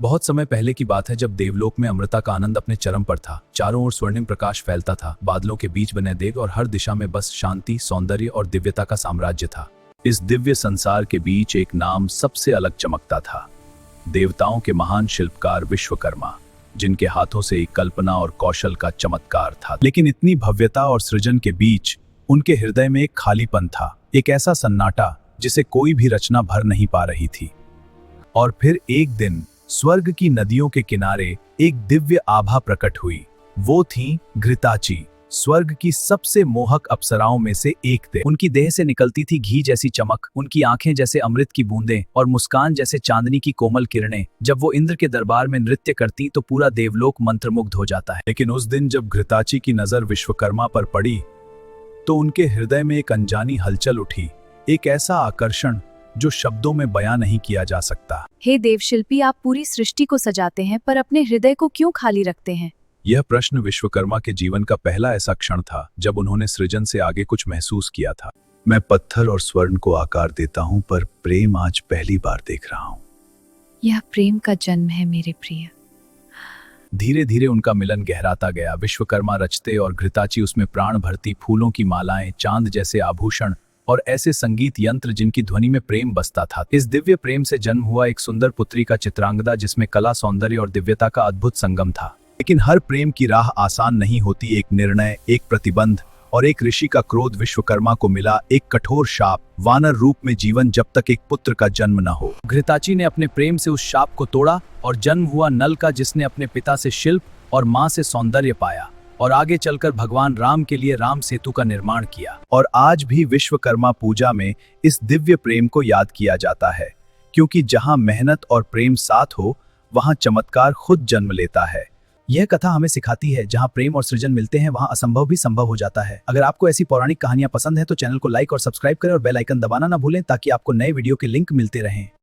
बहुत समय पहले की बात है जब देवलोक में अमृता का आनंद अपने चरम पर था। चारों ओर स्वर्णिम प्रकाश फैलता था, बादलों के बीच बने देव और हर दिशा में बस शांति, सौंदर्य और दिव्यता का साम्राज्य था। इस दिव्य संसार के बीच एक नाम सबसे अलग चमकता था, देवताओं के महान शिल्पकार विश्वकर्मा, जिनके हाथों से एक कल्पना और कौशल का चमत्कार था। लेकिन इतनी भव्यता और सृजन के बीच उनके हृदय में एक खालीपन था, एक ऐसा सन्नाटा जिसे कोई भी रचना भर नहीं पा रही थी। और फिर एक दिन स्वर्ग की नदियों के किनारे एक दिव्य आभा प्रकट हुई। वो थी घृताची, स्वर्ग की सबसे मोहक अप्सराओं में से एक थी। उनकी देह से निकलती थी घी जैसी चमक, उनकी आंखें जैसे अमृत की बूंदें और मुस्कान जैसे चांदनी की कोमल किरणें। जब वो इंद्र के दरबार में नृत्य करती तो पूरा देवलोक मंत्रमुग्ध हो जाता है। लेकिन उस दिन जब घृताची की नजर विश्वकर्मा पर पड़ी तो उनके हृदय में एक अनजानी हलचल उठी, एक ऐसा आकर्षण जो शब्दों में बयां नहीं किया जा सकता। हे देवशिल्पी, आप पूरी सृष्टि को सजाते हैं पर अपने हृदय को क्यों खाली रखते हैं? यह प्रश्न विश्वकर्मा के जीवन का पहला ऐसा क्षण था जब उन्होंने सृजन से आगे कुछ महसूस किया था। मैं पत्थर और स्वर्ण को आकार देता हूं, पर प्रेम आज पहली बार देख रहा हूं। यह प्रेम का जन्म है मेरे प्रिय। धीरे धीरे उनका मिलन गहराता गया। विश्वकर्मा रचते और घृताची उसमें प्राण भरती, फूलों की मालाएं, चांद जैसे आभूषण और ऐसे संगीत यंत्र जिनकी ध्वनि में प्रेम बसता था। इस दिव्य प्रेम से जन्म हुआ एक सुंदर पुत्री का चित्रांगदा, जिसमें कला, सौंदर्य और दिव्यता का अद्भुत संगम था। लेकिन हर प्रेम की राह आसान नहीं होती। एक निर्णय, एक प्रतिबंध और एक ऋषि का क्रोध विश्वकर्मा को मिला, एक कठोर शाप, वानर रूप में जीवन जब तक एक पुत्र का जन्म न हो। घृताची ने अपने प्रेम से उस शाप को तोड़ा और जन्म हुआ नल का, जिसने अपने पिता से शिल्प और मां से सौंदर्य पाया और आगे चलकर भगवान राम के लिए राम सेतु का निर्माण किया। और आज भी विश्वकर्मा पूजा में इस दिव्य प्रेम को याद किया जाता है, क्योंकि जहां मेहनत और प्रेम साथ हो वहां चमत्कार खुद जन्म लेता है। यह कथा हमें सिखाती है, जहां प्रेम और सृजन मिलते हैं वहां असंभव भी संभव हो जाता है। अगर आपको ऐसी पौराणिक कहानियां पसंद है तो चैनल को लाइक और सब्सक्राइब करें और बेल आइकन दबाना ना भूलें, ताकि आपको नए वीडियो के लिंक मिलते रहें।